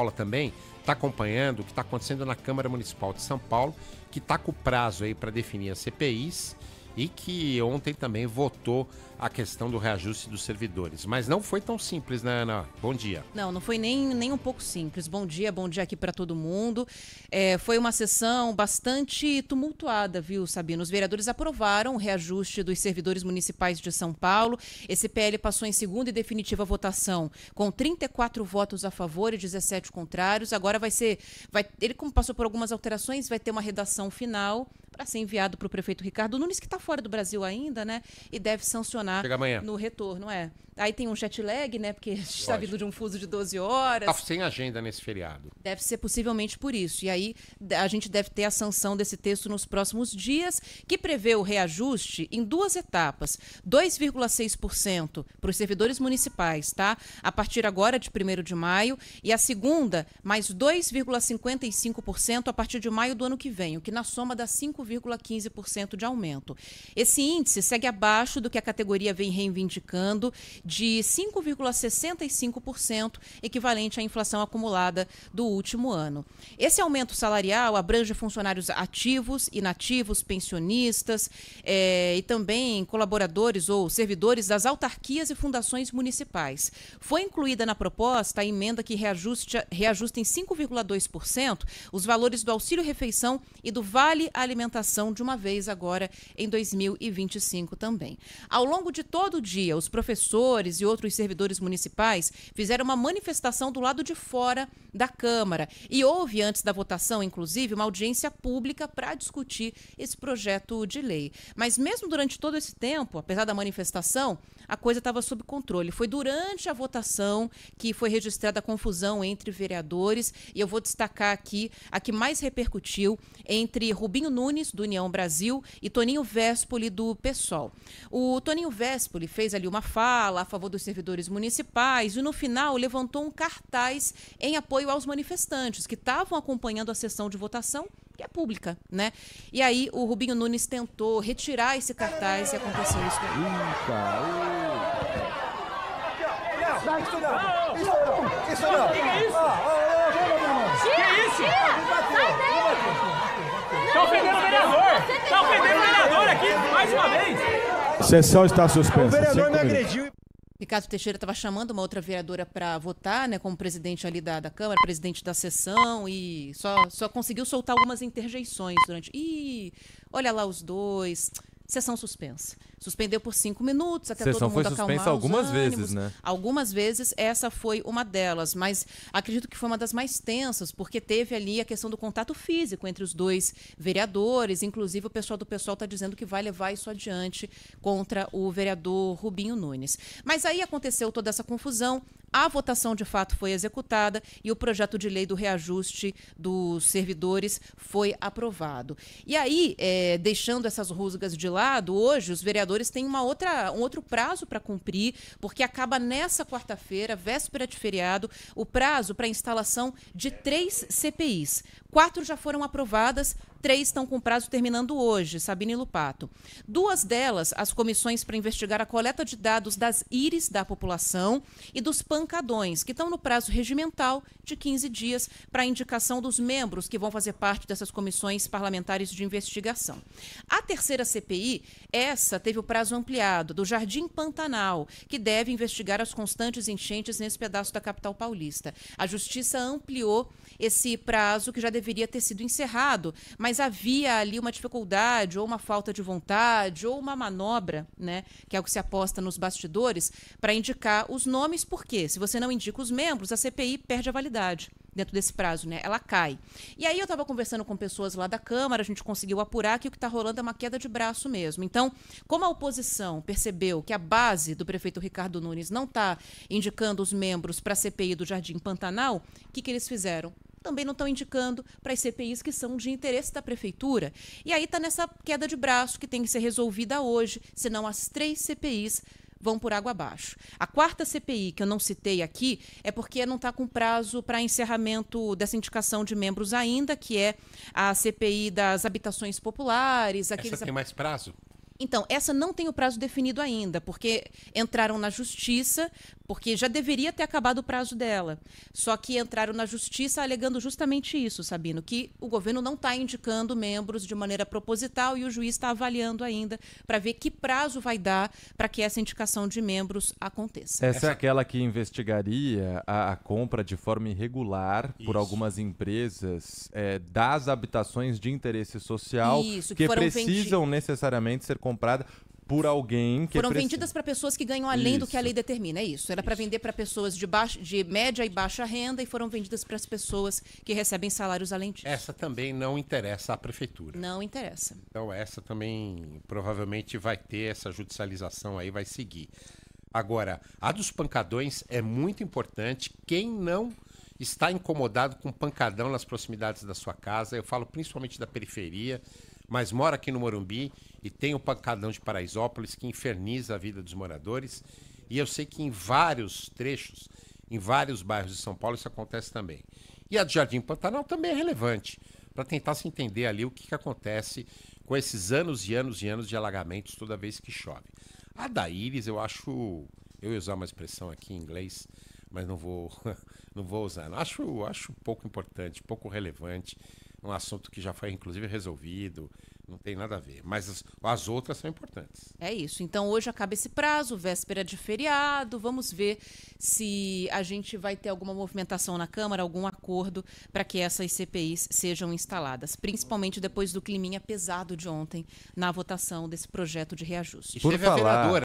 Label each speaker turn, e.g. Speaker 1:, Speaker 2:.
Speaker 1: Paula também está acompanhando o que está acontecendo na Câmara Municipal de São Paulo, que está com o prazo aí para definir as CPIs e que ontem também votou a questão do reajuste dos servidores. Mas não foi tão simples, né, Ana? Bom dia.
Speaker 2: Não foi nem um pouco simples. Bom dia aqui para todo mundo. Foi uma sessão bastante tumultuada, viu, Sabino? Os vereadores aprovaram o reajuste dos servidores municipais de São Paulo. Esse PL passou em segunda e definitiva votação com 34 votos a favor e 17 contrários. Agora ele, como passou por algumas alterações, vai ter uma redação final para ser enviado para o prefeito Ricardo Nunes, que está fora do Brasil ainda, né? E deve sancionar no retorno, Aí tem um jet lag, né? Porque a gente está vindo de um fuso de 12 horas.
Speaker 1: Está sem agenda nesse feriado.
Speaker 2: Deve ser possivelmente por isso. E aí a gente deve ter a sanção desse texto nos próximos dias, que prevê o reajuste em 2 etapas. 2,6% para os servidores municipais, tá? A partir agora de 1º de maio. E a segunda, mais 2,55% a partir de maio do ano que vem, o que na soma dá 5,15% de aumento. Esse índice segue abaixo do que a categoria vem reivindicando, de 5,65%, equivalente à inflação acumulada do último ano. Esse aumento salarial abrange funcionários ativos, inativos, pensionistas e também colaboradores ou servidores das autarquias e fundações municipais. Foi incluída na proposta a emenda que reajusta em 5,2% os valores do auxílio-refeição e do vale-alimentação de uma vez agora em 2025 também. Ao longo de todo o dia, os professores e outros servidores municipais fizeram uma manifestação do lado de fora da Câmara e houve, antes da votação, inclusive, uma audiência pública para discutir esse projeto de lei. Mas mesmo durante todo esse tempo, apesar da manifestação, a coisa estava sob controle. Foi durante a votação que foi registrada a confusão entre vereadores e eu vou destacar aqui a que mais repercutiu entre Rubinho Nunes, do União Brasil, e Toninho Vespoli, do PSOL. O Toninho Vespoli fez ali uma fala a favor dos servidores municipais e, no final, levantou um cartaz em apoio aos manifestantes que estavam acompanhando a sessão de votação, que é pública, né? E aí o Rubinho Nunes tentou retirar esse cartaz e aconteceu isso.
Speaker 3: Isso não! Que é isso? Que isso? Tá ofendendo o vereador! Tá ofendendo o vereador aqui, mais uma vez!
Speaker 4: A sessão está suspensa.
Speaker 3: O vereador me agrediu.
Speaker 2: Ricardo Teixeira estava chamando uma outra vereadora para votar, né, como presidente ali da Câmara, presidente da sessão, e só conseguiu soltar algumas interjeições durante... Ih, olha lá os dois... Sessão suspensa. Suspendeu por 5 minutos, até todo mundo acalmar os ânimos.
Speaker 4: Sessão foi suspensa algumas vezes, né?
Speaker 2: Algumas vezes, essa foi uma delas, mas acredito que foi uma das mais tensas, porque teve ali a questão do contato físico entre os dois vereadores, inclusive o pessoal do PSOL está dizendo que vai levar isso adiante contra o vereador Rubinho Nunes. Mas aí aconteceu toda essa confusão, a votação de fato foi executada e o projeto de lei do reajuste dos servidores foi aprovado. E aí, deixando essas rusgas de lado, hoje os vereadores têm um outro prazo para cumprir, porque acaba nessa quarta-feira, véspera de feriado, o prazo para instalação de 3 CPIs. 4 já foram aprovadas, 3 estão com prazo terminando hoje, Sabine Lupato. 2 delas, as comissões para investigar a coleta de dados das íris da população e dos pancadões, que estão no prazo regimental de 15 dias para a indicação dos membros que vão fazer parte dessas comissões parlamentares de investigação. A terceira CPI, essa teve o prazo ampliado, do Jardim Pantanal, que deve investigar as constantes enchentes nesse pedaço da capital paulista. A Justiça ampliou esse prazo, que já deveria ter sido encerrado, mas havia ali uma dificuldade, ou uma falta de vontade, ou uma manobra, né, que é o que se aposta nos bastidores, para indicar os nomes, porque se você não indica os membros, a CPI perde a validade dentro desse prazo, né? Ela cai. E aí eu estava conversando com pessoas lá da Câmara, a gente conseguiu apurar que o que está rolando é uma queda de braço mesmo. Então, como a oposição percebeu que a base do prefeito Ricardo Nunes não está indicando os membros para a CPI do Jardim Pantanal, o que eles fizeram? Também não estão indicando para as CPIs que são de interesse da prefeitura. E aí está nessa queda de braço que tem que ser resolvida hoje, senão as 3 CPIs vão por água abaixo. A 4ª CPI, que eu não citei aqui, é porque não está com prazo para encerramento dessa indicação de membros ainda, que é a CPI das habitações populares.
Speaker 1: Essa tem mais prazo?
Speaker 2: Então, essa não tem o prazo definido ainda, porque entraram na justiça, porque já deveria ter acabado o prazo dela. Só que entraram na justiça alegando justamente isso, Sabino, que o governo não está indicando membros de maneira proposital e o juiz está avaliando ainda para ver que prazo vai dar para que essa indicação de membros aconteça.
Speaker 4: Essa é aquela que investigaria a compra de forma irregular por algumas empresas das habitações de interesse social que precisam necessariamente ser compradas por alguém que
Speaker 2: foram vendidas para pessoas que ganham além do que a lei determina, é isso. Era para vender para pessoas de média e baixa renda e foram vendidas para as pessoas que recebem salários além disso.
Speaker 1: Essa também não interessa à prefeitura.
Speaker 2: Não interessa.
Speaker 1: Então essa também provavelmente vai ter essa judicialização aí, vai seguir. Agora, a dos pancadões é muito importante. Quem não está incomodado com pancadão nas proximidades da sua casa, eu falo principalmente da periferia, mas mora aqui no Morumbi e tem o pancadão de Paraisópolis que inferniza a vida dos moradores. E eu sei que em vários trechos, em vários bairros de São Paulo, isso acontece também. E a do Jardim Pantanal também é relevante, para tentar se entender ali o que acontece com esses anos e anos e anos de alagamentos toda vez que chove. A da Íris, eu acho... Eu ia usar uma expressão aqui em inglês, mas não vou usar. Acho pouco importante, pouco relevante. Um assunto que já foi, inclusive, resolvido. Não tem nada a ver. Mas as outras são importantes.
Speaker 2: É isso. Então, hoje acaba esse prazo, véspera de feriado. Vamos ver se a gente vai ter alguma movimentação na Câmara, algum acordo para que essas CPIs sejam instaladas. Principalmente depois do climinha pesado de ontem na votação desse projeto de reajuste.
Speaker 1: E teve a vereadora